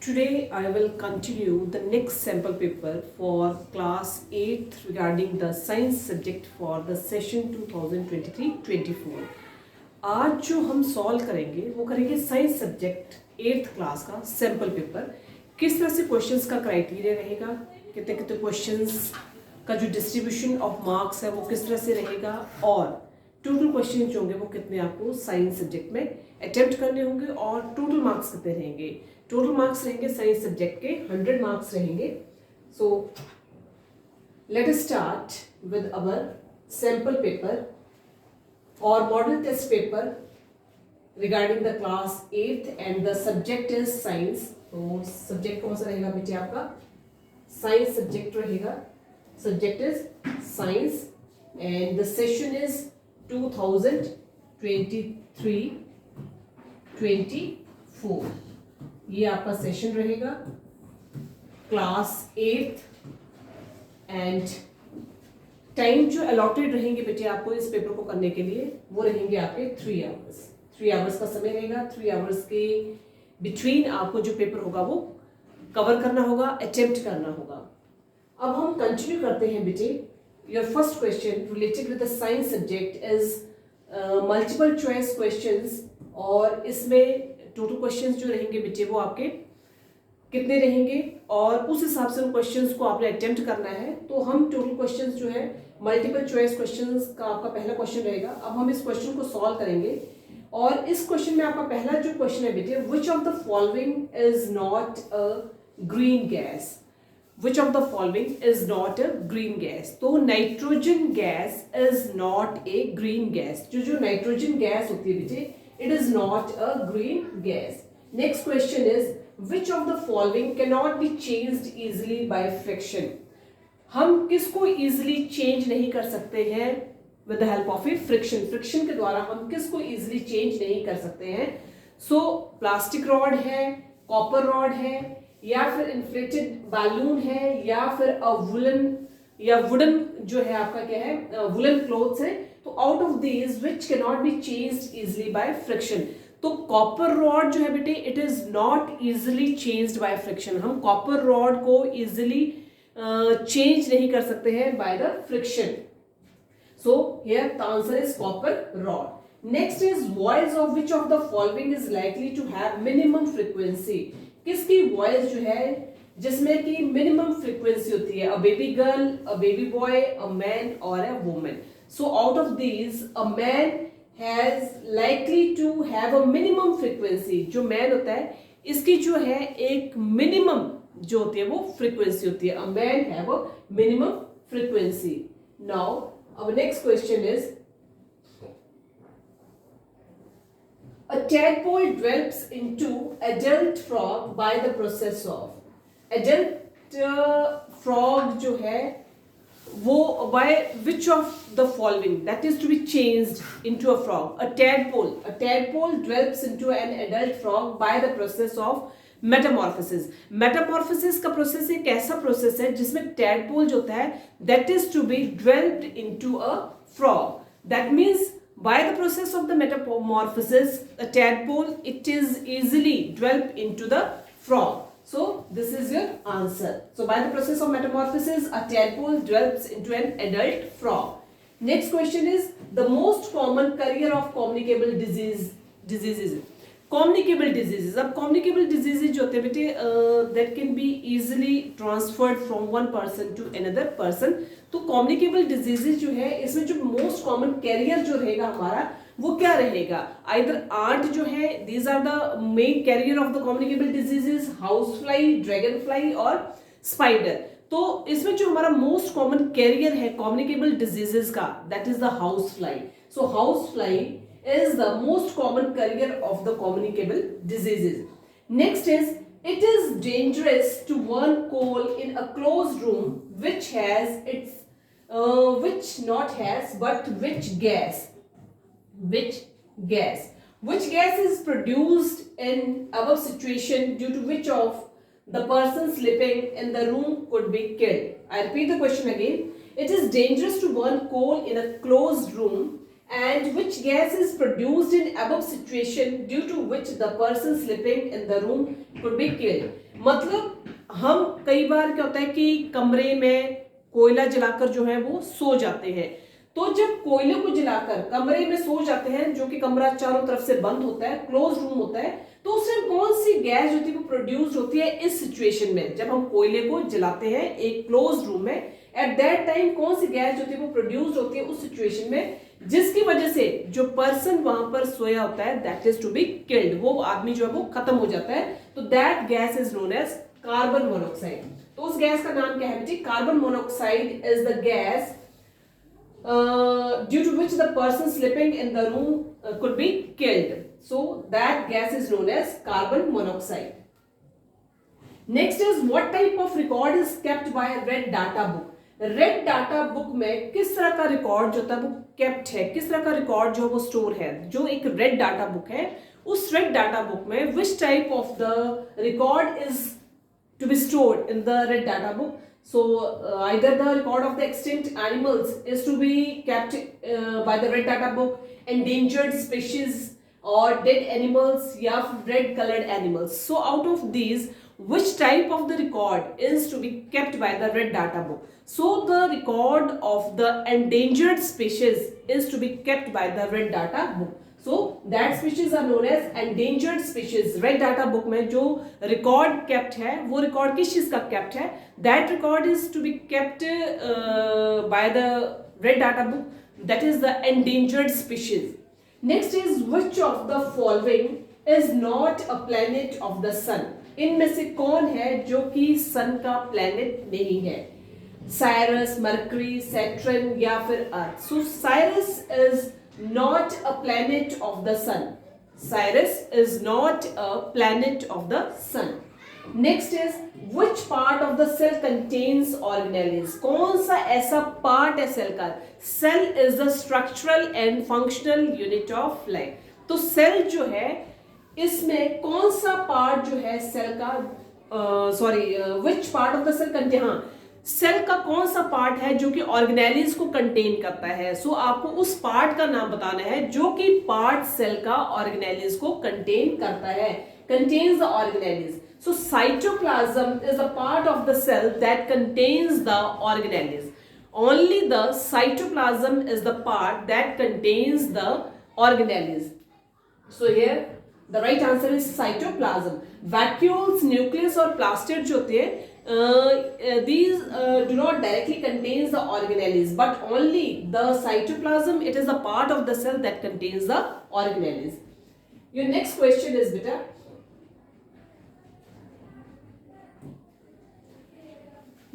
Today I will continue the next sample paper for class 8th regarding the science subject for the session 2023-24। आज जो हम solve करेंगे वो करेंगे science subject 8th class का sample paper. किस तरह से क्वेश्चंस का क्राइटेरिया रहेगा, कितने कितने क्वेश्चंस का जो डिस्ट्रीब्यूशन ऑफ मार्क्स है वो किस तरह से रहेगा और टोटल क्वेश्चन जो होंगे वो कितने आपको साइंस सब्जेक्ट में अटेम्प्ट करने होंगे और टोटल मार्क्स कितने रहेंगे। टोटल मार्क्स रहेंगे साइंस सब्जेक्ट के 100 मार्क्स रहेंगे। So let us start with our sample paper और model test paper regarding the class 8th and the subject is science. तो सब्जेक्ट कौन सा रहेगा बेटे आपका? साइंस सब्जेक्ट रहेगा। Subject is science and the session is 2023-24। ये आपका सेशन रहेगा क्लास 8th एंड टाइम जो अलॉटेड रहेंगे बेटे आपको इस पेपर को करने के लिए वो रहेंगे आपके 3 आवर्स। 3 आवर्स का समय रहेगा। 3 आवर्स के बिटवीन आपको जो पेपर होगा वो कवर करना होगा, अटेम्प्ट करना होगा। अब हम कंटिन्यू करते हैं बेटे। Your first question related with the science subject is multiple choice questions और इसमें टोटल क्वेश्चंस जो रहेंगे बेटे वो आपके कितने रहेंगे और उस हिसाब से उन क्वेश्चंस को आपने अटेम्प्ट करना है। तो हम टोटल क्वेश्चंस जो है मल्टीपल चॉइस क्वेश्चंस का आपका पहला क्वेश्चन रहेगा। अब हम इस क्वेश्चन को सॉल्व करेंगे और इस क्वेश्चन में आपका पहला जो क्वेश्चन है बेटे, which of the following is not a green gas. Which of the following is not a green gas? तो nitrogen gas is not a green gas। जो नाइट्रोजन गैस होती है बेटे, it is not a green gas। Next question is which of the following cannot be changed easily by friction? हम किसको easily change नहीं कर सकते हैं with the help of a friction? friction के द्वारा हम किसको easily change नहीं कर सकते हैं? So प्लास्टिक रॉड है, कॉपर रॉड है या फिर इन्फ्लेटेड बैलून है या फिर वुलन या वुडन जो है आपका क्या है वुलन क्लोथ्स है। तो out of these which can not be changed easily by friction. तो कॉपर रॉड जो है बेटे it is not easily changed by friction. हम कॉपर रॉड को इजीली चेंज नहीं कर सकते हैं by the friction. So here the answer is copper rod. Next is voice of which of the following is likely to have minimum frequency. किसकी voice जो है जिसमें कि मिनिमम फ्रीक्वेंसी होती है? A baby girl, a baby boy, a man और a woman. So out of these a man has likely to have a minimum frequency. जो man होता है इसकी जो है एक मिनिमम जो होती है वो फ्रीक्वेंसी होती है। A man have a minimum frequency. Now our next question is a tadpole develops into adult frog by the process of adult frog जो है वो by which of the following that is to be changed into a frog? A tadpole develops into an adult frog by the process of metamorphosis. Metamorphosis का process एक ऐसा process है जिसमें tadpole जो होता है that is to be developed into a frog. That means by the process of the metamorphosis a tadpole it is easily developed into the frog. So this is your answer. So by the process of metamorphosis a tadpole develops into an adult frog. Next question is the most common carrier of communicable diseases. Communicable diseases। अब communicable diseases जो होते हैं बेटे that can be easily transferred from one person to another person। तो communicable diseases जो है इसमें जो most common carrier जो रहेगा हमारा वो क्या रहेगा? either ant जो है these are the main carrier of the communicable diseases, housefly, dragonfly और spider। तो इसमें जो हमारा most common carrier है communicable diseases का that is the housefly। so housefly is the most common carrier of the communicable diseases. Next is it is dangerous to burn coal in a closed room which has its which not has but which gas? Which gas is produced in above situation due to which of the person sleeping in the room could be killed? I repeat the question again. It is dangerous to burn coal in a closed room and which gas is produced in above situation due to which the person sleeping in the room could be killed. मतलब हम कई बार क्या होता है कि कमरे में कोयला जलाकर जो है वो सो जाते हैं, तो जब कोयले को जलाकर कमरे में सो जाते हैं, जो कि कमरा चारों तरफ से बंद होता है, क्लोज रूम होता है, तो उसमें कौन सी गैस होती है वो प्रोड्यूस होती है इस सिचुएशन में, जब हम कोयले को जलाते हैं एक क्लोज रूम में, एट दैट टाइम कौन सी गैस होती है वो प्रोड्यूस होती है उस सिचुएशन में, जिसकी वजह से जो पर्सन वहां पर सोया होता है that is to be killed, वो आदमी जो है वो खत्म हो जाता है, तो that gas is known as carbon monoxide. तो उस गैस का नाम क्या है बेटी? Carbon monoxide is the gas due to which the person sleeping in the room could be killed. So that gas is known as carbon monoxide. Next is what type of record is kept by a red data book. Red data book में किस तरह का record जो था वो kept है, किस तरह का रिकॉर्ड जो वो स्टोर है, जो एक रेड डाटा बुक है, उस रेड डाटा बुक में which type of the record is to be stored in the red data book. So either the record of the extinct animals is to be kept by the red data book, endangered species or dead animals या red colored animals. So out of these which type of the record is to be kept by the red data book? So the record of the endangered species is to be kept by the red data book. So that species are known as endangered species. Red data book में जो record kept है वो record किस चीज का kept है? That record is to be kept by the red data book, that is the endangered species. Next is which of the following is not a planet of the sun? इनमें से कौन है जो कि सन का प्लेनेट नहीं है? साइरस, मरकरी, सैटर्न या फिर Earth? So Sirius is not a planet of the sun. Cyrus is not a planet of the sun. Next is which part of the cell contains organelles? कौन सा ऐसा part है cell का? Cell is the structural and functional unit of life. तो cell जो है इसमें कौन सा पार्ट जो है सेल का, which part of the cell contain, हाँ, सेल का कौन सा पार्ट है जो कि ऑर्गेनेलिज को कंटेन करता है? सो आपको उस पार्ट का नाम बताना है जो कि पार्ट सेल का ऑर्गेनेलिज को कंटेन करता है, contains the organelles. So cytoplasm is a part of the cell that contains the organelles. Only the cytoplasm is the part that contains the organelles. So here the right answer is cytoplasm. Vacuoles, nucleus और plastid जो होते हैं, these do not directly contains the organelles, but only the cytoplasm, it is a part of the cell that contains the organelles. Your next question is beta,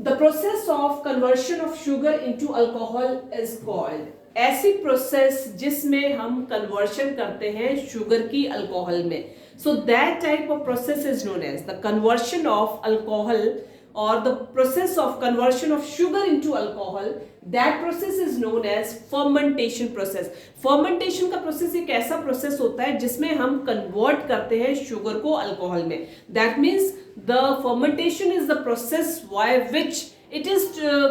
the process of conversion of sugar into alcohol is called. ऐसी process जिसमें हम conversion करते हैं sugar की alcohol में. So that type of process is known as the conversion of alcohol or the process of conversion of sugar into alcohol. That process is known as fermentation process. Fermentation का process एक ऐसा process होता है जिसमें हम convert करते हैं sugar को अल्कोहल में. That means the fermentation is the process by which it is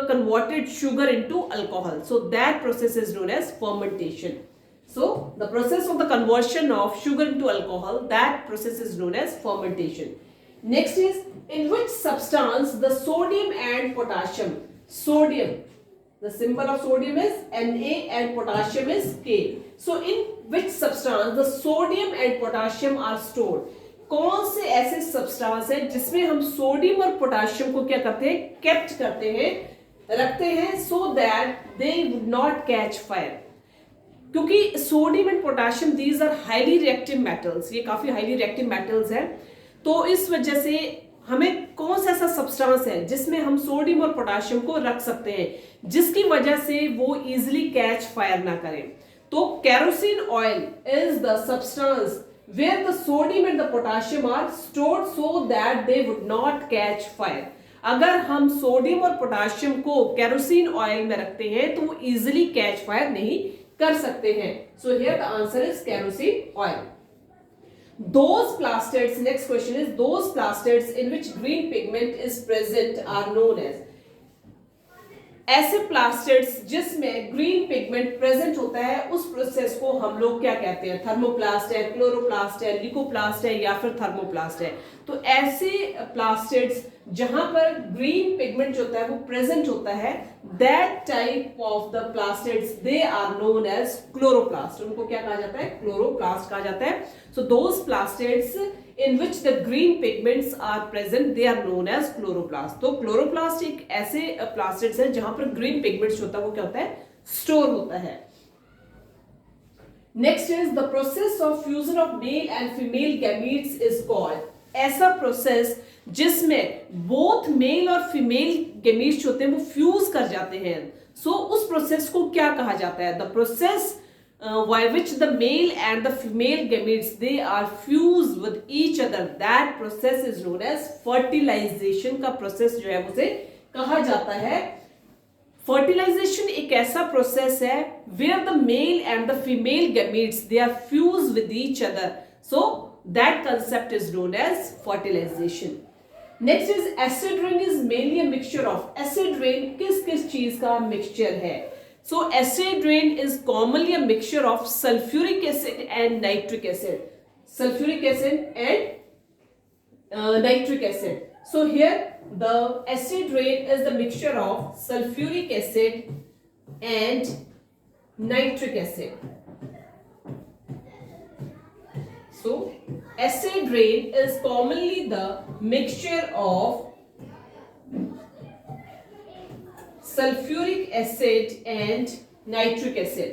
converted sugar into alcohol. So that process is known as fermentation. So the process of the conversion of sugar into alcohol, that process is known as fermentation. Next is in which substance the sodium and potassium, sodium, the symbol of sodium is Na and potassium is K. So in which substance the sodium and potassium are stored? कौन से ऐसे substance है जिसमें हम sodium और potassium को क्या करते हैं? केप्ट करते हैं, रखते हैं, so that they would not catch fire. क्योंकि sodium and potassium these are highly reactive metals, ये काफी हाईली रिएक्टिव मेटल्स हैं, तो इस वजह से हमें कौन सा ऐसा सब्सटेंस है जिसमें हम सोडियम और पोटेशियम को रख सकते हैं जिसकी वजह से वो इजिली कैच फायर ना करें? तो kerosene oil is the substance where the sodium and the potassium are stored so that they would not catch fire. अगर हम सोडियम और पोटेशियम को केरोसिन ऑयल में रखते हैं तो वो इजिली कैच फायर नहीं कर सकते हैं. So here the answer is kerosene oil. Those plastids, next question is those plastids in which green pigment is present are known as. ऐसे प्लास्टिड्स जिसमें ग्रीन पिगमेंट प्रेजेंट होता है उस प्रोसेस को हम लोग क्या कहते हैं, थर्मोप्लास्ट है, क्लोरोप्लास्ट है, लिकोप्लास्ट है या फिर थर्मोप्लास्ट है। तो ऐसे प्लास्टिड्स जहां पर ग्रीन पिगमेंट जो होता है वो प्रेजेंट होता है, that type of the plastids they are known as chloroplast. उनको क्या कहा जाता है, क्लोरोप्लास्ट कहा जाता है। So those plastids in which the green pigments are present they are known as chloroplast। तो क्लोरोप्लास्ट एक ऐसे प्लास्टिड्स है जहां पर ग्रीन पिगमेंट्स होता है वो क्या होता है, स्टोर होता है। Next is the process of fusion of male and female gametes is called. ऐसा प्रोसेस जिसमें बोथ मेल और फीमेल गैमीट्स होते हैं वो फ्यूज कर जाते हैं, सो उस प्रोसेस को क्या कहा जाता है, the process by which the male and the female gametes they are fused with each other, that process is known as fertilization। का प्रोसेस जो है उसे कहा जाता है फर्टिलाइजेशन। एक ऐसा प्रोसेस है where the male and the female gametes they are fused with each other, so that concept is known as fertilization। next is acid rain is mainly a mixture of, acid rain किस किस चीज का mixture है। So acid rain is commonly a mixture of sulfuric acid and nitric acid, sulfuric acid and nitric acid। So here the acid rain is the mixture of sulfuric acid and nitric acid। So acid rain is commonly the mixture of sulfuric acid and nitric acid।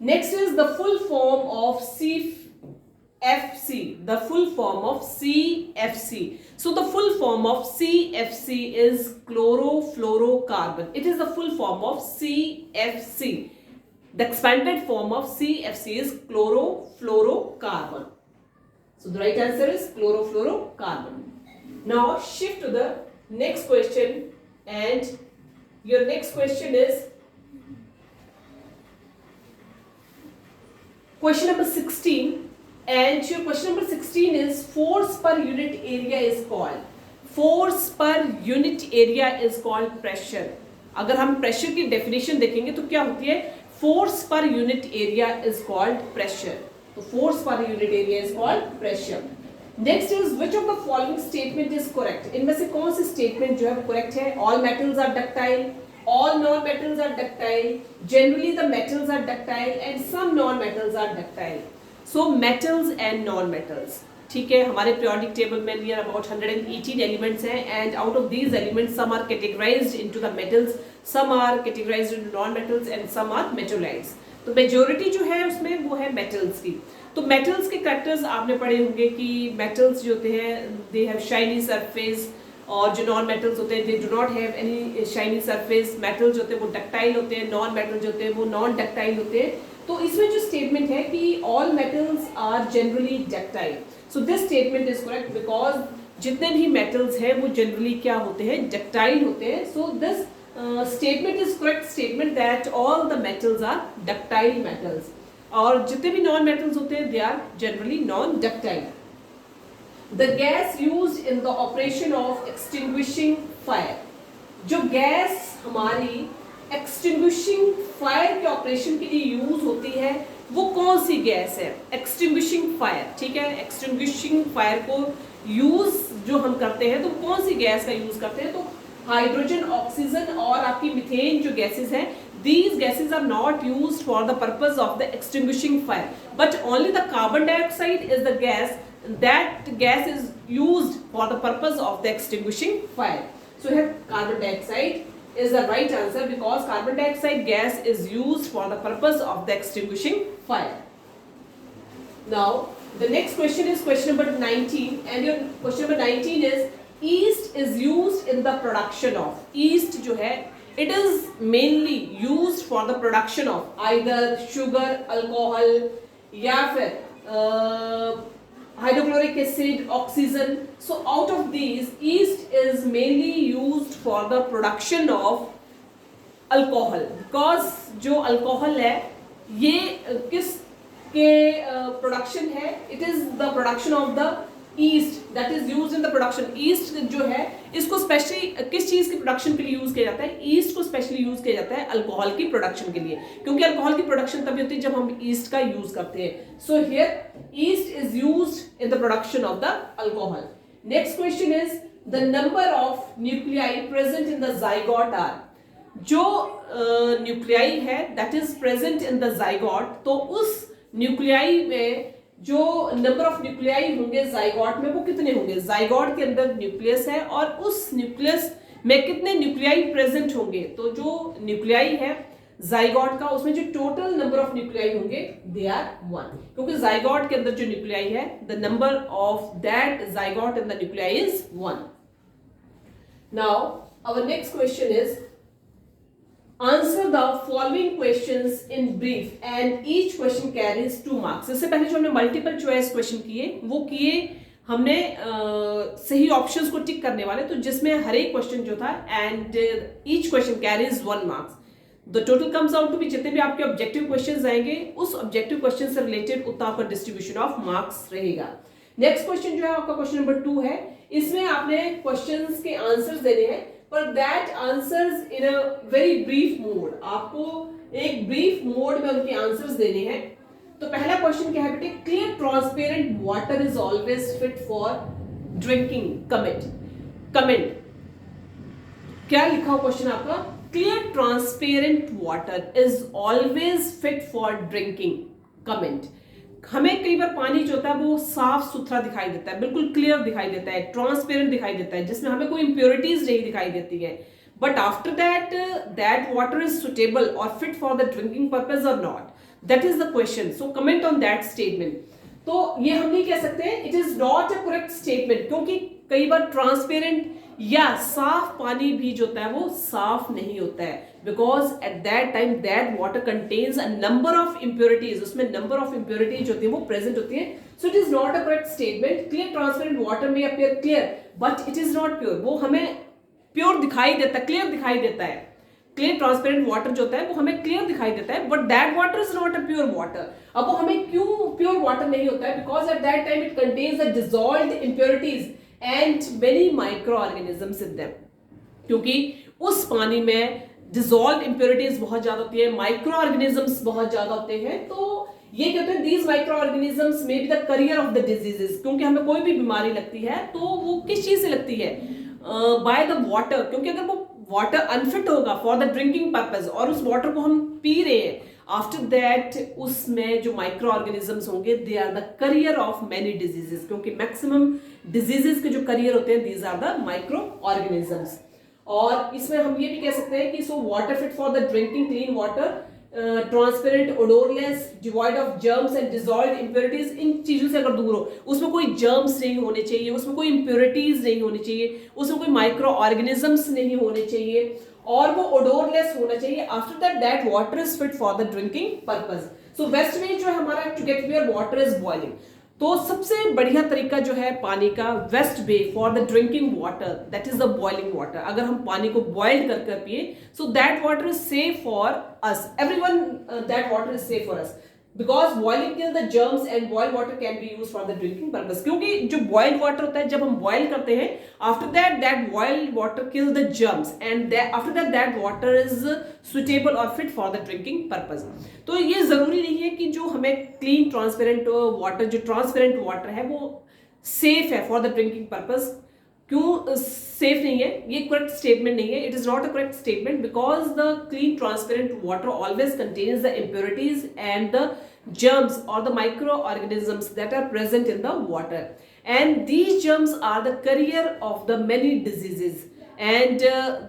next is the full form of CFC, the full form of CFC। so the full form of CFC is chlorofluorocarbon, it is the full form of CFC, the expanded form of CFC is chlorofluorocarbon। so the right answer is chlorofluorocarbon। now shift to the next question, and your next question is question number 16, and your question number 16 is force per unit area is called, force per unit area is called pressure। अगर हम pressure की definition देखेंगे तो क्या होती है, force per unit area is called pressure। तो force per unit area is called pressure। Next is which of the following statement is correct, इनमें से कौन सी स्टेटमेंट जो है वो करेक्ट है। All metals are ductile, all non metals are ductile, generally the metals are ductile and some non metals are ductile. So metals and non metals, ठीक है, हमारे periodic टेबल में नियर अबाउट 118 एलिमेंट्स हैं, and out of these elements some are categorised into the metals, some are categorised into non metals and some are metalloids. तो majority जो है उसमें वो है मेटल्स की। तो मेटल्स के कैरेक्टर्स आपने पढ़े होंगे कि मेटल्स जो होते हैं दे हैव शाइनी सरफेस, और जो नॉन मेटल्स होते हैं they do not have any shiny surface. Metals जो होते हैं वो डक्टाइल होते हैं, नॉन मेटल जो होते हैं वो नॉन डक्टाइल होते हैं। तो इसमें जो स्टेटमेंट है कि all metals are generally ductile, so this statement is correct because जितने भी मेटल्स हैं वो जनरली क्या होते हैं, डक्टाइल होते हैं। So this statement is correct statement that all the metals are ductile metals, और जितने भी नॉन मेटल्स होते हैं they are generally non ductile. The gas used in the operation of extinguishing fire, जो गैस हमारी extinguishing fire के operation के लिए यूज होती है वो कौन सी गैस है, एक्सटिंग्विशिंग फायर, ठीक है। एक्सटिंग्विशिंग फायर को यूज जो हम करते हैं तो कौन सी गैस का यूज करते हैं, तो हाइड्रोजन, ऑक्सीजन और आपकी मीथेन जो गैसेस हैं, these gases are not used for the purpose of the extinguishing fire, but only the carbon dioxide is the gas, that gas is used for the purpose of the extinguishing fire। So here carbon dioxide is the right answer because carbon dioxide gas is used for the purpose of the extinguishing fire। Now the next question is question number 19, and your question number 19 is yeast is used in the production of, yeast जो है it is mainly used for the production of either sugar, alcohol या फिर hydrochloric acid, oxygen। So out of these yeast is mainly used for the production of alcohol, because जो alcohol है ये किस के production है, it is the production of the east that is used in the production. East जो है इसको specially किस चीज की प्रोडक्शन के लिए यूज किया जाता है? ईस्ट को स्पेशली यूज किया जाता है अल्कोहल की प्रोडक्शन के लिए, क्योंकि अल्कोहल की प्रोडक्शन तभी होती है जब हम ईस्ट का यूज करते हैं। So here yeast is used in the production of the alcohol. Next question is the number of nuclei present in the zygote are. जो न्यूक्लियाई है that is present in the zygote, तो उस nuclei में जो number of nuclei होंगे zygote में वो कितने होंगे? जाइगोट के अंदर न्यूक्लियस है और उस न्यूक्लियस में कितने न्यूक्लियाई प्रेजेंट होंगे? तो जो न्यूक्लियाई है जाइगोट का, उसमें जो टोटल नंबर ऑफ न्यूक्लियाई होंगे दे आर 1, क्योंकि जाइगोट के अंदर जो न्यूक्लियाई है the number of that zygote in the nuclei is 1। Now our next question is answer the following questions in brief and each question carries 2 marks. इससे पहले जो हमने मल्टीपल चॉइस क्वेश्चन किए वो किए हमने सही ऑप्शंस को टिक करने वाले, तो जिसमें हर एक क्वेश्चन जो था and each question carries 1 marks. The total comes out to be, जितने भी आपके ऑब्जेक्टिव क्वेश्चन आएंगे उस ऑब्जेक्टिव क्वेश्चन से रिलेटेड उतना आपका डिस्ट्रीब्यूशन ऑफ मार्क्स रहेगा। नेक्स्ट क्वेश्चन जो है आपका क्वेश्चन नंबर 2 है। इसमें आपने क्वेश्चंस के आंसर्स देने हैं, पर that answers in a very brief mode. आपको एक ब्रीफ मोड में उनके आंसर्स देने हैं। तो पहला क्वेश्चन क्या है बेटे? Clear transparent water is always fit for drinking. Comment क्या लिखा हो क्वेश्चन आपका? Clear transparent water is always fit for drinking. Comment. हमें कई बार पानी जो होता है वो साफ सुथरा दिखाई देता है, बिल्कुल क्लियर दिखाई देता है, ट्रांसपेरेंट दिखाई देता है, जिसमें हमें कोई इंप्योरिटीज नहीं दिखाई देती है। But after that water is suitable और fit for the drinking purpose और not, that is the question. So comment on that statement. तो ये हम नहीं कह सकते it is not a correct statement, क्योंकि कई बार ट्रांसपेरेंट या साफ पानी भी जो होता है वो साफ नहीं होता है, because at that time that water contains a number of impurities. उसमें नंबर ऑफ इंप्योरिटीज होती है वो प्रेजेंट होती है। So it is not a correct statement. Clear transparent water में appear clear but it is not pure. वो हमें pure दिखाई देता है, क्लियर दिखाई देता है। क्लियर ट्रांसपेरेंट वाटर जो होता है वो हमें क्लियर दिखाई देता है, but that water is not a pure water. अब वो हमें क्यों प्योर वाटर नहीं होता है? Because at that time it contains the dissolved impurities and many micro organisms in them, क्योंकि उस पानी में डिसॉल्व्ड इंप्योरिटीज बहुत ज्यादा होती है, माइक्रो ऑर्गेनिजम्स बहुत ज्यादा होते हैं। तो ये कहते हैं these micro organisms may be the carrier of the diseases, क्योंकि हमें कोई भी बीमारी लगती है तो वो किस चीज से लगती है? By the water. क्योंकि अगर वो वाटर अनफिट होगा फॉर द ड्रिंकिंग पर्पज और उस वाटर को हम पी रहे हैं, आफ्टर दैट उसमें जो माइक्रो ऑर्गेनिजम्स होंगे they are the carrier of many diseases, क्योंकि मैक्सिमम डिजीजेस के जो करियर होते हैं these are the micro organisms. और इसमें हम ये भी कह सकते हैं कि so water fit for the drinking, clean water, transparent, odourless, devoid of germs and dissolved impurities. इन चीजों से अगर दूर हो, उसमें कोई जर्म्स नहीं होने चाहिए, उसमें कोई इंप्योरिटीज नहीं होनी चाहिए, उसमें कोई माइक्रो ऑर्गेनिजम्स नहीं होने चाहिए, और वो ओडोरलेस होना चाहिए। After that water is fit for the drinking purpose. So best way जो है हमारा to get pure water is boiling. तो सबसे बढ़िया तरीका जो है पानी का, best way for the drinking water that is the boiling water. अगर हम पानी को बॉइल कर पिए, so that water is safe for us, everyone, that water is safe for us, because boiling kill the germs and boiled water can be use for the drinking purpose. क्योंकि जो boiled water होता है जब हम boil करते हैं, after that boiled water kill the germs and after that water is suitable और fit for the drinking purpose. तो ये जरूरी नहीं है कि जो हमें क्लीन ट्रांसपेरेंट वाटर, जो ट्रांसपेरेंट वाटर है वो सेफ है फॉर द ड्रिंकिंग पर्पज। क्यों सेफ नहीं है? ये करेक्ट स्टेटमेंट नहीं है। It is not a correct statement because the clean transparent water always contains the impurities and the germs or the microorganisms that are present in the water, and these germs are the carrier of the many diseases, and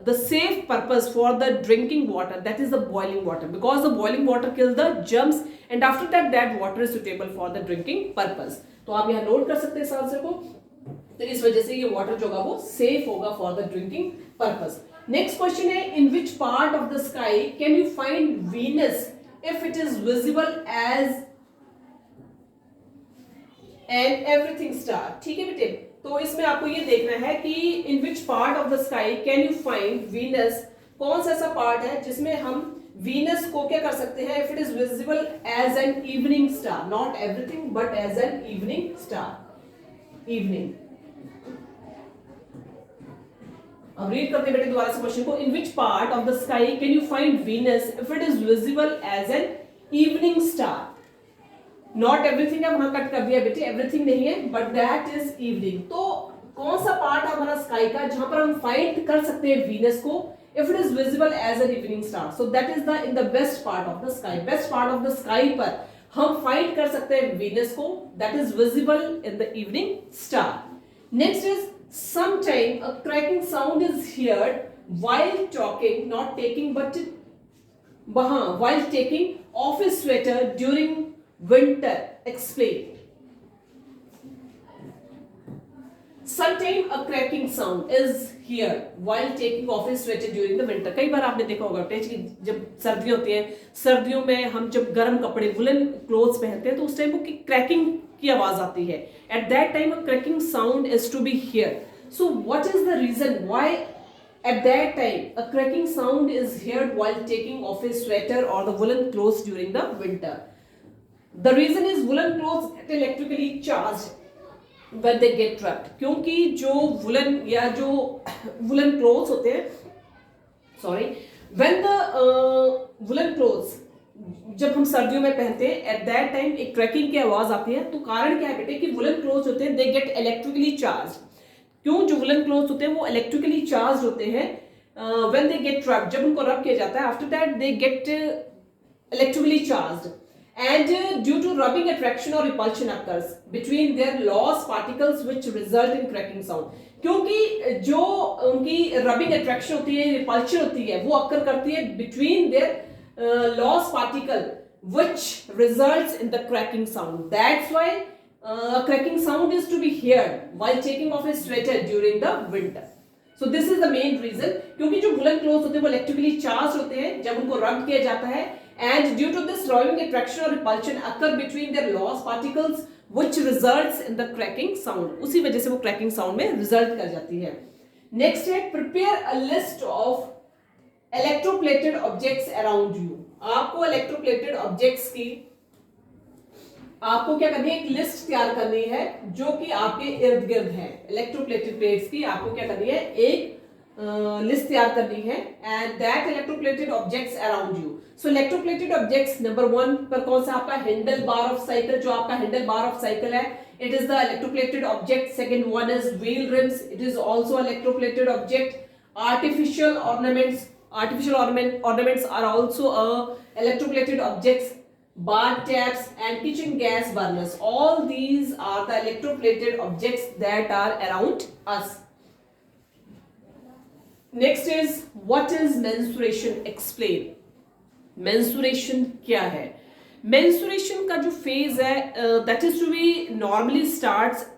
the safe purpose for the drinking water, that is the boiling water, because the boiling water kills the germs and after that water is suitable for the drinking purpose. तो आप यहाँ note कर सकते हैं इस answer को। तो इस वजह से ये वाटर जो होगा वो सेफ होगा for the drinking purpose. Next question है, in which part of the sky can you find Venus if it is visible as and everything star. ठीक है बेटे, तो इसमें आपको ये देखना है कि in which part of the sky can you find Venus, कौन सा ऐसा पार्ट है जिसमें हम वीनस को क्या कर सकते हैं? If it is visible as an evening star, not everything but as an evening star. Evening. अब रीड करते बेटे दोबारा से क्वेश्चन को, in which part of the sky can you find Venus if it is visible as an evening star. Not everything है, वहां cut कर दिया बेटे, एवरीथिंग नहीं है, बट दैट इज इवनिंग। तो कौन सा पार्ट है हमारा स्काई का जहां पर हम फाइंड कर सकते हैं वीनस को if it is visible as an evening star. So that is the in the best part of the sky. Best part of the sky पर हम फाइंड कर सकते हैं वीनस को, that is visible in the evening star. Next is sometime a cracking sound is heard while talking, not taking but while taking off his sweater during winter. Explain. Sometime a cracking sound is heard while taking off his sweater during the winter. कई बार आपने देखा होगा कि जब सर्दियां होती हैं, सर्दियों में हम जब गर्म कपड़े वुलन क्लोथ्स पहनते हैं तो उस टाइम वो क्रैकिंग की आवाज आती है। At that time a cracking sound is to be heard. So what is the reason why at that time a cracking sound is heard while taking off his sweater or the woolen clothes during the winter? The reason is woolen clothes get electrically charged when they get trapped. क्योंकि जो woolen या जो woolen clothes होते हैं, sorry, when the woolen clothes जब हम सर्दियों में पहनते हैं एट दैट टाइम एक क्रैकिंग की आवाज आती है। तो कारण क्या है बेटे कि वुलन क्लोथ्स होते हैं दे गेट इलेक्ट्रिकली चार्ज। क्यों? जो वुलन क्लोथ्स होते हैं वो इलेक्ट्रिकली चार्ज होते हैं व्हेन दे गेट रब, जब उनको रब किया जाता है after that they get electrically charge and due to rubbing attraction और repulsion occurs between their loss particles which result in cracking sound. क्योंकि जो उनकी रबिंग अट्रैक्शन होती है, रिपल्शन होती है, वो अकर करती है between their loss particle which results in the cracking sound. That's why cracking sound is to be heard while taking off his sweater during the winter. So this is the main reason. क्योंकि जो woolen clothes होते हैं वो electrically charged होते हैं जब उनको rub किया जाता है and due to this rubbing attraction or repulsion occur between their loss particles which results in the cracking sound. उसी वजह से वो cracking sound में result कर जाती है। Next है prepare a list of electroplated objects around you. आपको इलेक्ट्रोप्लेटेड ऑब्जेक्ट्स की आपको क्या करनी है, एक लिस्ट तैयार करनी है जो कि आपके इर्द गिर्द है। इलेक्ट्रोप्लेटेड प्लेट्स की आपको क्या करनी है, एक लिस्ट तैयार करनी है and that electroplated objects around you. So electroplated objects number 1 पर कौन सा आपका हैंडल बार ऑफ साइकिल, जो आपका हैंडल बार ऑफ साइकिल है, it is the electroplated object. Second one is wheel RIMS, it is also electroplated object. Artificial ornaments, artificial ornaments are also electroplated objects. Bath taps and kitchen gas burners, all these are the electroplated objects that are around us. Next is what is mensuration? Explain. Mensuration क्या है? Mensuration का जो phase है that is to be normally starts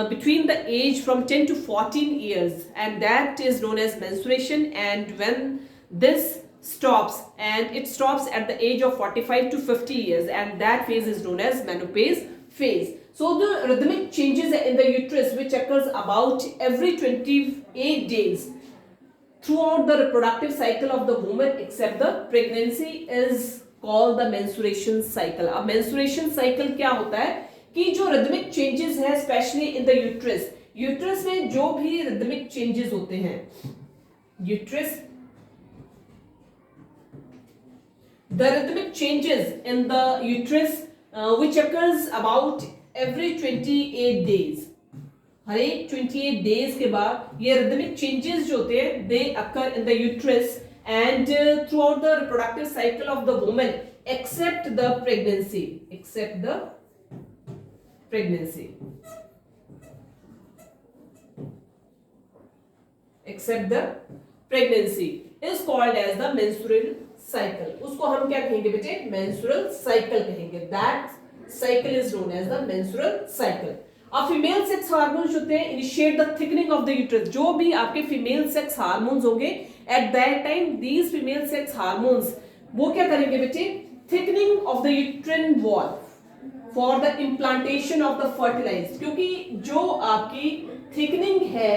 between the age from 10 to 14 years and that is known as menstruation, and when this stops and it stops at the age of 45 to 50 years and that phase is known as menopause phase. So the rhythmic changes in the uterus which occurs about every 28 days throughout the reproductive cycle of the woman except the pregnancy is called the menstruation cycle. अब menstruation cycle क्या होता है कि जो rhythmic changes है specially in the uterus, uterus में जो भी रिदमिक चेंजेस होते हैं, uterus the rhythmic changes in the uterus which occurs about every 28 days, हर एक 28 डेज के बाद ये रिदमिक चेंजेस जो होते हैं they occur in the uterus and throughout the reproductive cycle of the woman except the pregnancy, except the pregnancy, except the pregnancy is called as the menstrual cycle. उसको हम क्या कहेंगे बेटे, menstrual cycle कहेंगे। That cycle is known as the menstrual cycle. अब female sex hormones होते हैं initiate the thickening of the uterus. जो भी आपके फीमेल सेक्स हार्मोन्स होंगे at that time these female sex hormones वो क्या करेंगे बेटे, thickening of the uterine wall for the implantation of the fertilize. क्योंकि जो आपकी थिकनिंग है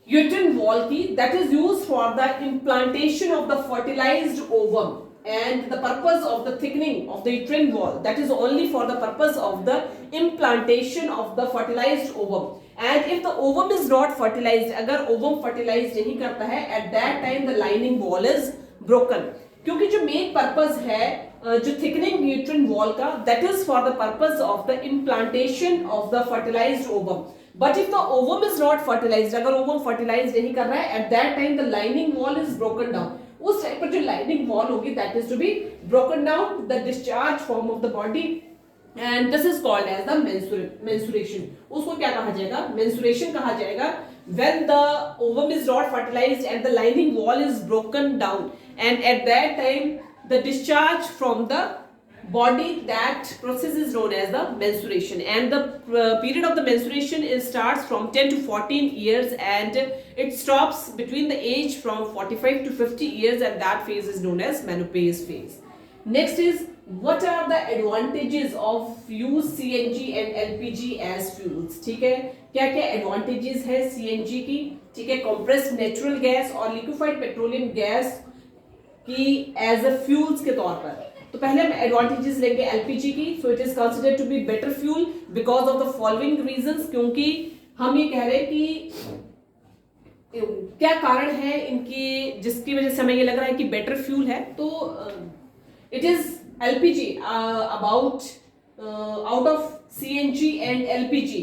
यूट्रिन वॉल की that is used for the implantation of the fertilized ovum and the purpose of the thickening of the uterine wall, that is only for the purpose of the implantation of the fertilized ovum. And if the ovum is not fertilized, अगर ovum fertilized नहीं करता है, at that time the lining wall is broken. क्योंकि जो main purpose है जो thickening uterine wall का, that is for the purpose of the implantation of the fertilized ovum. But if the ovum is not fertilized, अगर ovum fertilize नहीं कर रहा है, at that time the lining wall is broken down. उस time पर जो lining wall होगी that is to be broken down, the discharge form of the body, and this is called as the menstruation. उसको क्या कहा जाएगा? Menstruation कहा जाएगा. When the ovum is not fertilized and the lining wall is broken down, and at that time the discharge from the body, that process is known as the menstruation. And the period of the menstruation starts from 10 to 14 years and it stops between the age from 45 to 50 years, and that phase is known as menopause phase. Next is, what are the advantages of use CNG and LPG as fuels? ठीक है, क्या क्या advantages है CNG की? ठीक है, compressed natural gas और liquefied petroleum gas की एज अ फ्यूल्स के तौर पर. तो पहले हम एडवांटेजेस लेंगे LPG की. So it is considered to be better fuel because of the following reasons. क्योंकि हम ये कह रहे हैं कि क्या कारण है इनकी जिसकी वजह से हमें ये लग रहा है कि बेटर फ्यूल है. तो it is LPG about out of CNG and LPG.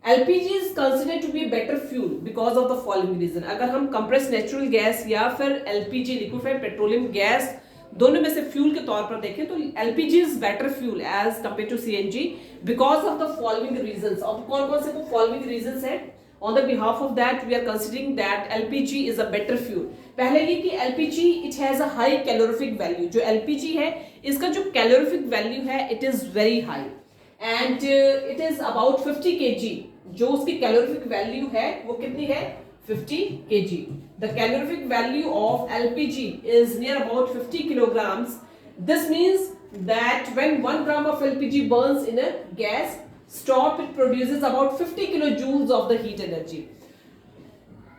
LPG is considered to be a better fuel because of the following reason. अगर हम compressed natural gas या फिर LPG liquefied petroleum gas दोनों में से fuel के तौर पर देखें तो LPG is better fuel as compared to CNG because of the following reasons. अब कौन कौन से वो following reasons हैं? On the behalf of that, we are considering that LPG is a better fuel. पहले ये कि LPG it has a high calorific value. जो LPG है इसका जो calorific value है it is very high and it is about 50 kg. जो उसकी calorific value है वो कितनी है? 50 kg. The calorific value of LPG is near about 50 kilograms. This means that when 1 gram of LPG burns in a gas stop, it produces about 50 kilojoules of the heat energy.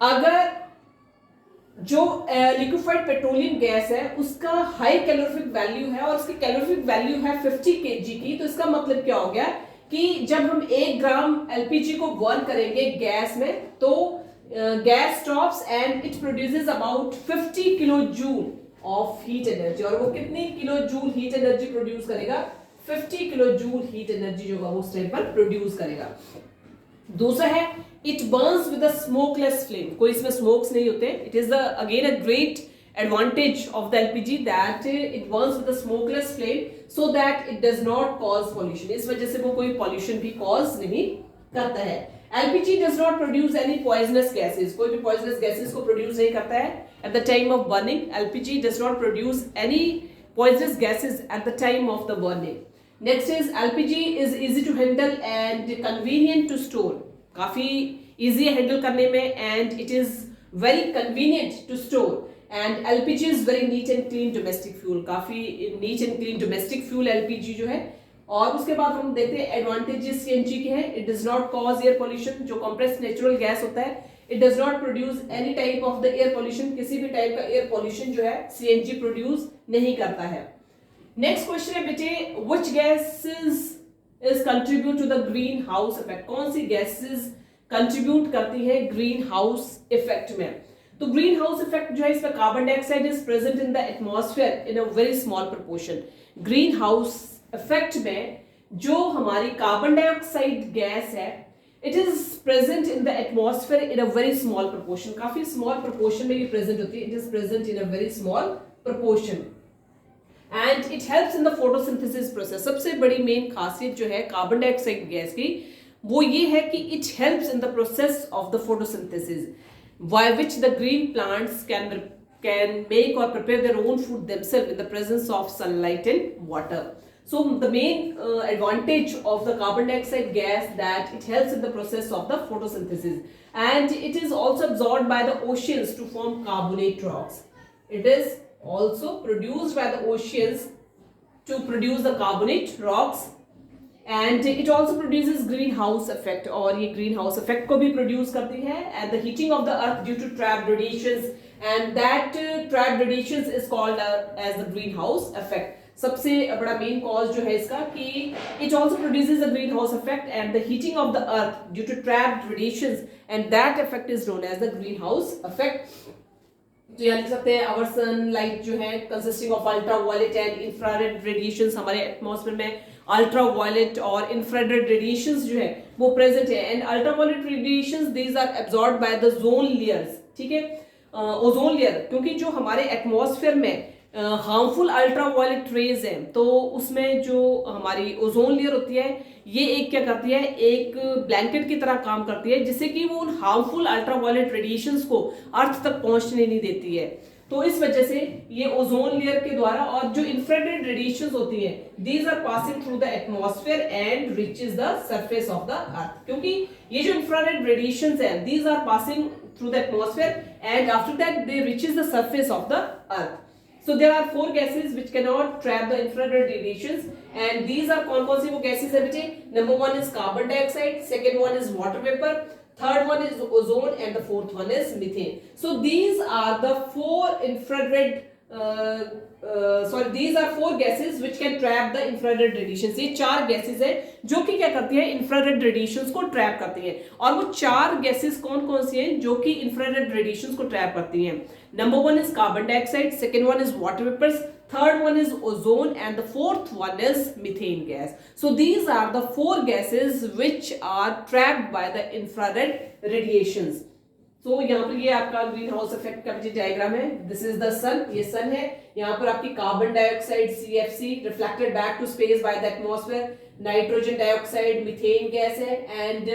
अगर जो liquefied petroleum gas है उसका high calorific value है और उसकी calorific value है 50 kg की, तो इसका मतलब क्या हो गया कि जब हम 1 ग्राम LPG को बर्न करेंगे गैस में तो gas stops and it produces about 50 kilo joule of heat energy. और वो कितनी kilo joule heat energy produce करेगा? 50 किलो जूल हीट एनर्जी जो होगा वो उस टाइम पर प्रोड्यूस करेगा. दूसरा है it Burns with a smokeless flame. कोई इसमें स्मोक्स नहीं होते. It is the again a great advantage of the LPG that it Burns with a smokeless flame so that it does not cause pollution. इस वजह से वो कोई pollution भी कॉज नहीं करता है. LPG does not produce any poisonous gases. कोई भी poisonous gases को produce नहीं करता है at the time of burning. LPG does not produce any poisonous gases at the time of the burning. Next is LPG is easy to handle and convenient to store. काफी easy है handle करने में and it is very convenient to store. And LPG is very neat and clean domestic fuel. काफी neat and clean domestic fuel LPG जो है. और उसके बाद हम देखते हैं एडवांटेजेस CNG के हैं. It does not cause air pollution. जो कंप्रेस्ड नेचुरल गैस होता है it does not produce any type of the air pollution. किसी भी टाइप का एयर पोल्यूशन जो है CNG प्रोड्यूस नहीं करता है. नेक्स्ट क्वेश्चन है बेटे, which gases is contribute to the greenhouse effect. कौन सी गैसेस कंट्रीब्यूट करती है ग्रीन हाउस इफेक्ट में? तो ग्रीन हाउस इफेक्ट जो है इसमें carbon dioxide is present in the atmosphere in a very small proportion. Green house effect में जो हमारी कार्बन डाइऑक्साइड गैस है it is present in the atmosphere in a very small proportion. काफी small proportion में ये present होती है. It is present in a very small proportion and it helps in the photosynthesis process. सबसे बड़ी main खासियत जो है कार्बन डाइऑक्साइड गैस की वो ये है कि it helps in the process of the photosynthesis by which the green plants can make और prepare their own food themselves in the presence of sunlight and water. So the main advantage of the carbon dioxide gas that it helps in the process of the photosynthesis and it is also absorbed by the oceans to form carbonate rocks. It is also produced by the oceans to produce the carbonate rocks and it also produces greenhouse effect. और ये greenhouse effect को भी produce करती है and the heating of the earth due to trapped radiations and that trapped radiations is called as the greenhouse effect. सबसे बड़ा main cause जो है इसका कि it also produces a greenhouse effect and the heating of the earth due to trapped radiations and that effect is known as the greenhouse effect. तो यहाँ लिख सकते हैं आवर सनलाइट जो है consisting of ultraviolet and infrared radiations, हमारे atmosphere में ultraviolet और इंफ्रारेड रेडिएशंस जो है वो प्रेजेंट है. And ultraviolet radiations these are absorbed by the ozone layers. ठीक है, ओजोन लेयर, क्योंकि जो हमारे एटमॉस्फेयर में हार्मफुल अल्ट्रावायलेट रेज है तो उसमें जो हमारी ओजोन लेयर होती है ये एक क्या करती है, एक ब्लैंकेट की तरह काम करती है जिससे कि वो उन हार्मफुल अल्ट्रावायलेट रेडिएशंस को अर्थ तक पहुंचने नहीं देती है. तो इस वजह से ये ओजोन लेयर के द्वारा, और जो इंफ्रारेड रेडिएशंस होती है these are passing through the atmosphere and reaches the surface of the earth. क्योंकि ये जो इंफ्रारेड रेडिएशंस है these are passing through the atmosphere and after that they reaches the surface of the earth. So there are 4 gases which cannot trap the infrared radiations, and these are कौन-कौन सी वो gases है बेटे? Number 1 is carbon dioxide, second one is water vapor, third one is ozone, and the fourth one is methane. So these are the 4 infrared these are 4 gases which can trap the infrared radiations. ये 4 gases है जो कि क्या करती है, infrared radiations को trap करती है. और वो 4 gases कौन-कौन सी हैं जो कि infrared radiations को trap करती हैं? Number 1 is carbon dioxide, second one is water vapors, third one is ozone, and the fourth one is methane gas. So these are the 4 gases which are trapped by the infrared radiations. So यहाँ पर ये आपका green house effect का जो diagram है, this is the सन, ये सन है. यहाँ पर आपकी carbon dioxide CFC reflected back to space by the atmosphere, nitrogen dioxide methane gas है, and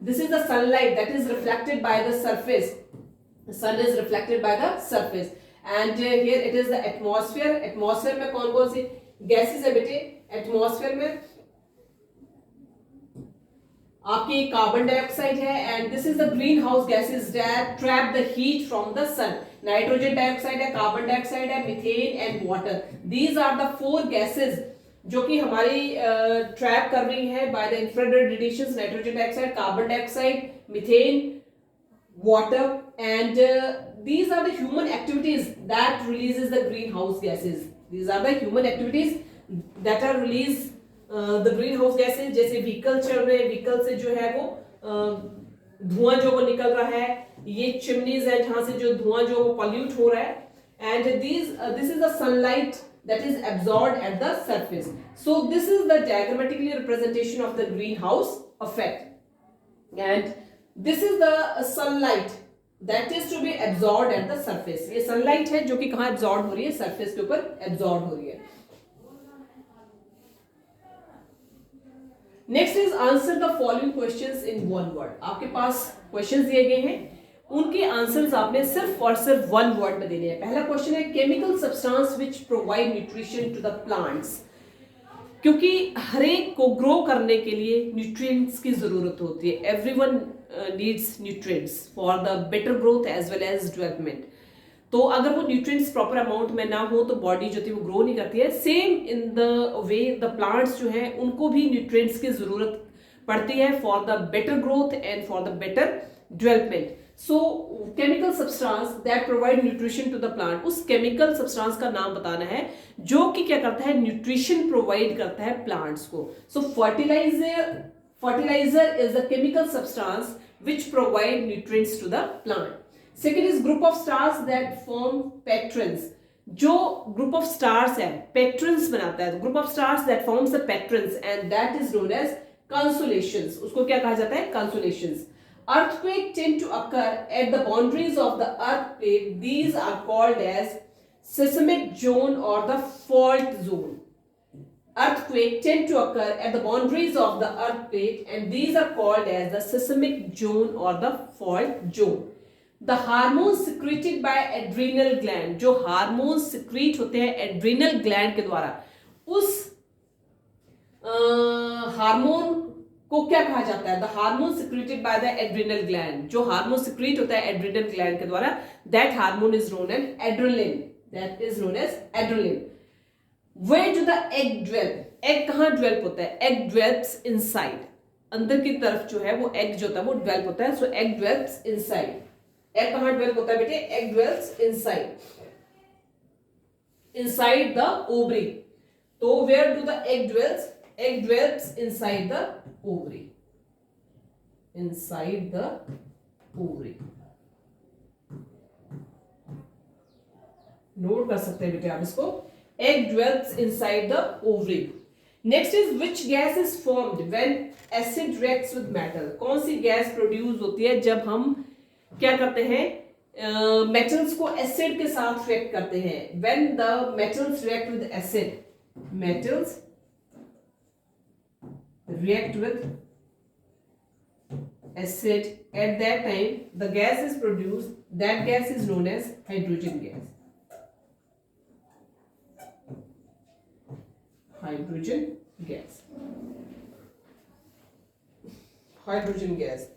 this is the sunlight that is reflected by the surface. The sun is reflected by the surface, and here it is the atmosphere. Atmosphere में कौन-कौन सी gases है बेटे? Atmosphere में आपकी carbon dioxide है, and this is the greenhouse gases that trap the heat from the sun. Nitrogen dioxide है, carbon dioxide है, methane and water. These are the 4 gases जो कि हमारी ट्रैप कर रही है by the infrared radiations. Nitrogen dioxide, carbon dioxide, methane, water, and these are the human activities that releases the greenhouse gases. These are the human activities that are release the greenhouse gases. जैसे vehicle चल रहे हैं, vehicle से जो है वो धुआं जो वो निकल रहा है, ये चिमनीज है जहां से जो धुआं जो वो पॉल्यूट हो रहा है, and this is the sunlight that is absorbed at the surface. So this is the diagrammatically representation of the greenhouse effect, and this is the sunlight that is to be absorbed at the surface. ये sunlight है जो कि कहाँ absorbed हो रही है? surface के ऊपर absorbed हो रही है. Next is answer the following questions in one word. आपके पास questions दिए गए हैं, उनके आंसर्स आपने सिर्फ और सिर्फ वन वर्ड में देने हैं. पहला क्वेश्चन है chemical substance which provide nutrition to the plants. क्योंकि हर एक को ग्रो करने के लिए न्यूट्रिएंट्स की जरूरत होती है. Everyone needs nutrients for the better growth as well as development. तो अगर वो न्यूट्रिएंट्स प्रॉपर अमाउंट में ना हो तो बॉडी जो थी वो ग्रो नहीं करती है. Same in the way the plants जो है उनको भी न्यूट्रिएंट्स की जरूरत पड़ती है for the better growth and for the better development. So chemical substance that provide nutrition to the plant, उस केमिकल सब्सटेंस का नाम बताना है जो कि क्या करता है, न्यूट्रिशन प्रोवाइड करता है प्लांट्स को. So fertiliser is the chemical substance which provide nutrients to the plant. Second is group of stars that form patrons. जो group of stars है patrons बनाता है. Group of stars that forms the patrons and that is known as constellations. उसको क्या कहा जाता है? Constellations. Earthquake tend to occur at the boundaries of the earth plate. These are called as seismic zone or the fault zone. Earthquake tend to occur at the boundaries of the earth plate and these are called as the seismic zone or the fault zone. The hormones secreted by adrenal gland, जो hormones secrete होते हैं adrenal gland के द्वारा, उस hormone को क्या कहा जाता है? The hormone secreted by the adrenal gland. जो हार्मोन सिक्रीट होता है एड्रीनल ग्लैंड के द्वारा, that hormone is known as adrenaline. That is known as adrenaline. Where do the egg dwell? Egg कहाँ डेवलप होता है? Egg develops inside. अंदर की तरफ जो है वो एग जो होता है वो डेवलप होता है. So egg develops inside. Egg कहाँ डेवलप होता है बेटे? Egg dwells inside the ovary. तो where do the egg dwells? Egg dwells inside the ovary. Inside the ovary. Note कर सकते हैं बेटे आप इसको. Egg dwells inside the ovary. Next is which gas is formed when acid reacts with metal. कौन सी gas produce होती है जब हम क्या करते हैं? मेटल्स को एसिड के साथ रिएक्ट करते हैं. When the metals react with acid, metals react with acid, at that time the gas is produced. That gas is known as hydrogen gas. Hydrogen gas. Hydrogen gas.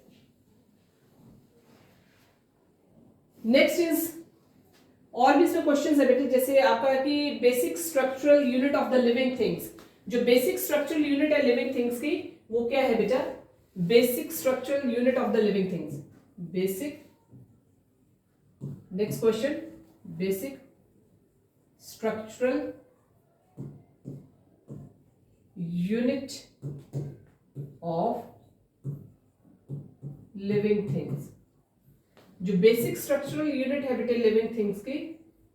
Next is, और भी इसमें question है बेटे, जैसे आपका कि basic structural unit of the living things. जो basic structural unit है लिविंग थिंग्स की, वो क्या है बेटा? Basic structural unit of the living things. Basic, next question, basic structural unit of living things. जो बेसिक स्ट्रक्चरल यूनिट है बेटे लिविंग थिंग्स की,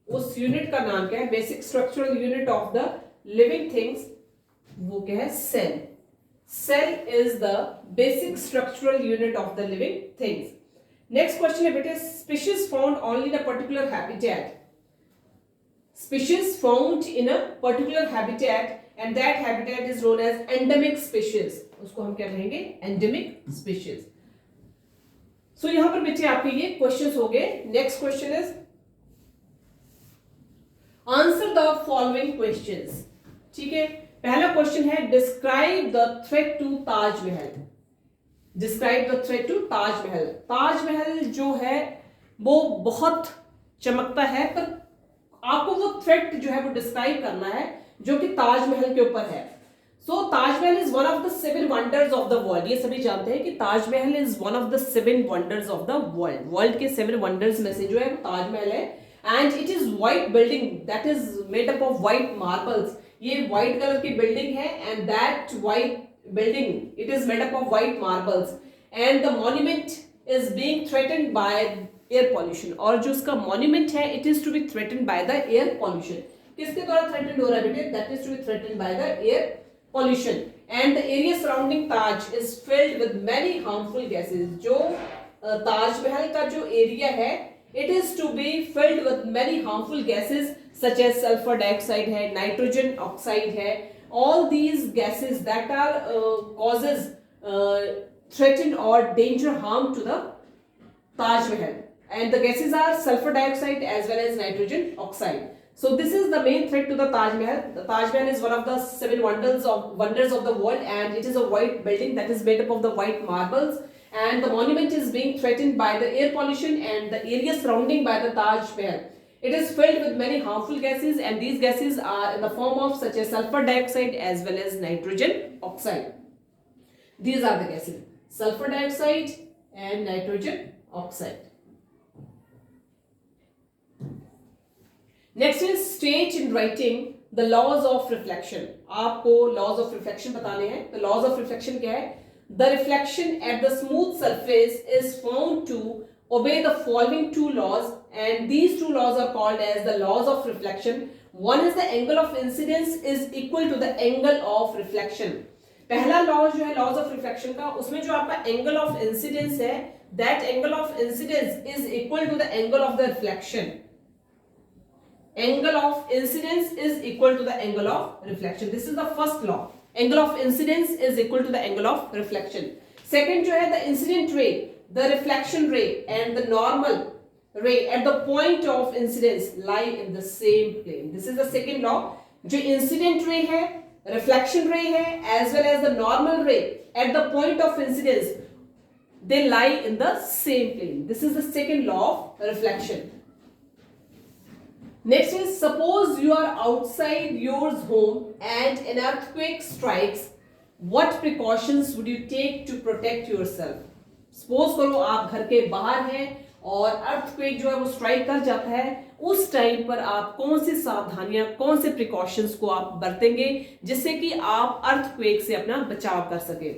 उस यूनिट का नाम क्या है? Basic structural unit of the living things, वो क्या है? Cell. Cell is the basic structural unit of the living things. Next question है बेटे, species found only in a particular habitat. Species found in a particular habitat and that habitat is known as endemic species. उसको हम क्या कहेंगे? Endemic species. सो यहां पर बेटे आपके ये क्वेश्चंस हो गए. Next question is, answer the following questions. ठीक है, पहला क्वेश्चन है, describe the threat to Taj Mahal. Describe the threat to Taj Mahal. Taj Mahal जो है वो बहुत चमकता है, पर आपको वो थ्रेट जो है वो डिस्क्राइब करना है जो कि ताजमहल के ऊपर है. So Taj Mahal is one of the 7 wonders of the world. ये सभी जानते हैं कि Taj Mahal is one of the 7 wonders of the world. World के 7 वंडर्स में से जो है ताजमहल है. And it is white building that is made up of white marbles. ये व्हाइट कलर की बिल्डिंग है and that white building it is made up of white marbles. And the monument is being threatened by air pollution. और जो उसका monument है, it is to be threatened by the air pollution. किसके द्वारा threatened हो रहा है बेटे? That is to be threatened by the air pollution. And the area surrounding Taj is filled with many harmful gases. जो ताजमहल का जो एरिया है, it is to be filled with many harmful gases such as sulfur dioxide है, nitrogen oxide है. All these gases that are causes threaten or danger harm to the Taj Mahal, and the gases are sulfur dioxide as well as nitrogen oxide. So this is the main threat to the Taj Mahal. The Taj Mahal is one of the 7 wonders of the world, and it is a white building that is made up of the white marbles. And the monument is being threatened by the air pollution and the area surrounding by the Taj Mahal. It is filled with many harmful gases, and these gases are in the form of such as sulfur dioxide as well as nitrogen oxide. These are the gases: sulfur dioxide and nitrogen oxide. Next is state in writing the laws of reflection. आपको laws of reflection बताने हैं. The laws of reflection क्या है? The reflection at the smooth surface is found to obey the following 2 laws, and these 2 laws are called as the laws of reflection. One is the angle of incidence is equal to the angle of reflection. पहला law जो है laws of reflection का, उसमें जो आपका angle of incidence है, that angle of incidence is equal to the angle of the reflection. Angle of incidence is equal to the angle of reflection. This is the first law. Angle of incidence is equal to the angle of reflection. Second जो है, the incident ray, the reflection ray and the normal ray at the point of incidence lie in the same plane. This is the second law. जो incident ray है, reflection ray है, as well as the normal ray at the point of incidence, they lie in the same plane. This is the second law of reflection. Next is, suppose you are outside your home and an earthquake strikes. What precautions would you take to protect yourself? Suppose करो आप घर के बाहर हैं और earthquake जो है वो स्ट्राइक कर जाता है, उस टाइम पर आप कौन सी सावधानियां, कौन से प्रिकॉशंस को आप बरतेंगे जिससे कि आप अर्थक्वेक से अपना बचाव कर सके।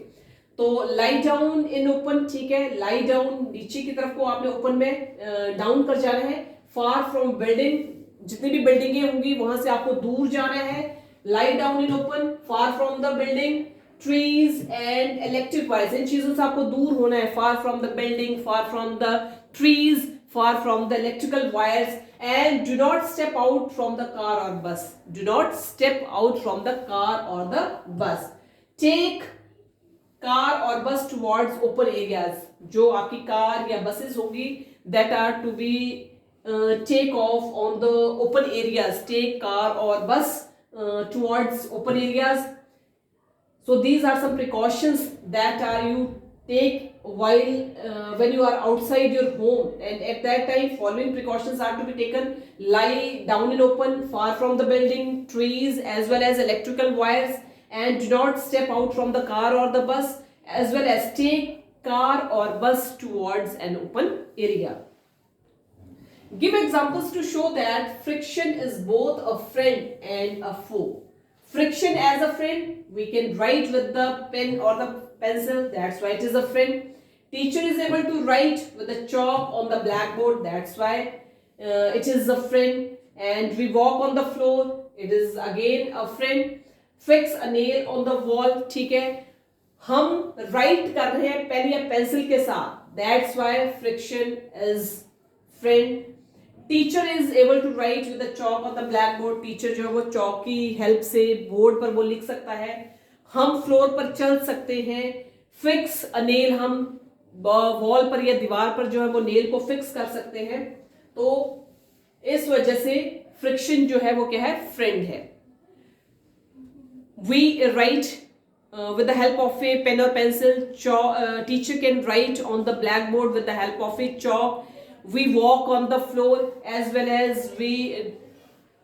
तो लाई डाउन इन ओपन, ठीक है, लाई डाउन नीचे की तरफ को आपने ओपन में डाउन कर जाना है। फार फ्रॉम बिल्डिंग, जितनी भी बिल्डिंगें होंगी वहां से आपको दूर जाना है। Lie down in open, far from the building, trees and electric wires, इन चीजों से आपको दूर होना है। Far from the building, far from the trees, far from the electrical wires, and do not step out from the car or bus. Do not step out from the car or the bus. Take car or bus towards open areas. जो आपकी car या buses होगी that are to be take off on the open areas. Take car or bus towards open areas. So these are some precautions that are you take while when you are outside your home, and at that time following precautions are to be taken. Lie down in open, far from the building, trees as well as electrical wires, and do not step out from the car or the bus, as well as take car or bus towards an open area. Give examples to show that friction is both a friend and a foe. Friction as a friend, we can write with the pen or the pencil, that's why it is a friend. Teacher is able to write with the chalk on the blackboard, that's why it is a friend. And we walk on the floor, it is again a friend. Fix a nail on the wall, ठीक है, हम write कर रहे हैं pen या pencil के साथ, that's why friction is friend. Teacher is able to write with the chalk on the blackboard, teacher जो है वो चॉक की हेल्प से बोर्ड पर वो लिख सकता है। हम फ्लोर पर चल सकते हैं। फिक्स अ नेल, हम वॉल पर या दीवार पर जो है वो नेल को फिक्स कर सकते हैं। तो इस वजह से फ्रिक्शन जो है वो क्या है, फ्रेंड है। We write with the help of a pen or pencil. Teacher can write on the blackboard with the help of a chalk. We walk on the floor as well as we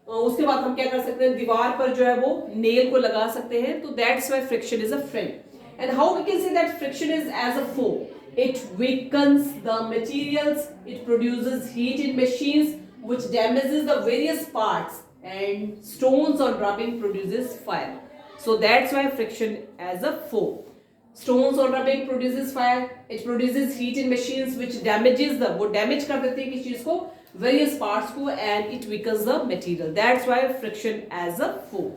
उसके बाद हम क्या कर सकते हैं, दीवार पर जो है वो नेल को लगा सकते हैं। तो that's why friction is a friend. And how we can say that friction is as a foe? It weakens the materials, it produces heat in machines which damages the various parts, and stones or rubbing produces fire. So that's why friction as a foe. Stones or rubbing produces fire, it produces heat in machines which damages the, वो damage कर देते हैं किसी चीज को, various parts को, and it weakens the material. That's why friction as a foe.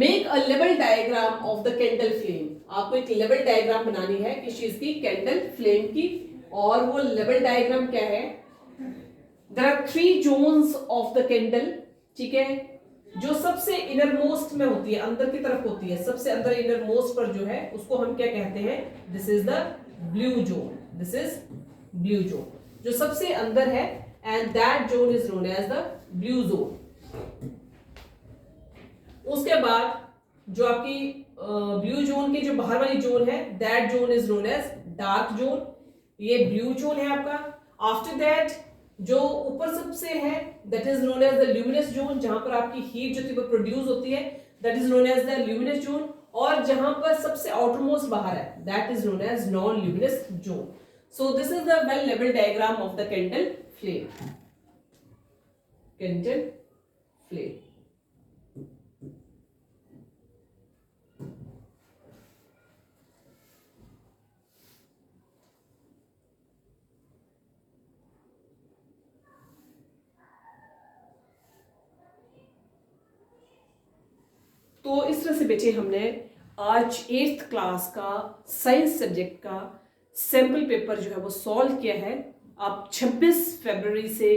Make a level diagram of the candle flame. आपको एक level diagram बनानी है किस चीज की, candle flame की। और वो level diagram क्या है, there are 3 zones of the candle, ठीक है। जो सबसे इनर मोस्ट में होती है, अंदर की तरफ होती है, सबसे अंदर इनर मोस्ट पर जो है उसको हम क्या कहते हैं, this is the blue zone, this is blue zone, जो सबसे अंदर है, and that zone is known as the blue zone. उसके बाद जो आपकी ब्लू जोन के जो बाहर वाली जोन है, that zone is known as dark zone, ये ब्लू जोन है आपका। आफ्टर दैट जो ऊपर सबसे है, that is known as the luminous zone, जहां पर आपकी हीट जो थी वो प्रोड्यूस होती है, that is known as the luminous zone. और जहां पर सबसे आउटरमोस्ट बाहर है, that is known as non luminous zone. So this is the well लेवल diagram of the candle flame, candle flame. तो इस तरह से बेटे हमने आज 8th क्लास का साइंस सब्जेक्ट का सैम्पल पेपर जो है वो सॉल्व किया है। अब 26 फरवरी से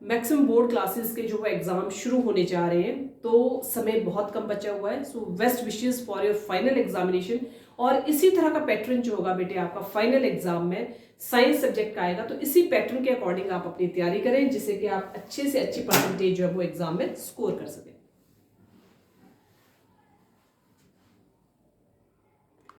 मैक्सिमम बोर्ड क्लासेस के जो है एग्जाम शुरू होने जा रहे हैं, तो समय बहुत कम बचा हुआ है। So best wishes for your final examination. और इसी तरह का पैटर्न जो होगा बेटे आपका फाइनल एग्जाम में साइंस सब्जेक्ट का आएगा, तो इसी पैटर्न के अकॉर्डिंग आप अपनी तैयारी करें, जिससे कि आप अच्छे से अच्छी परसेंटेज जो है वो एग्जाम में स्कोर कर सकें।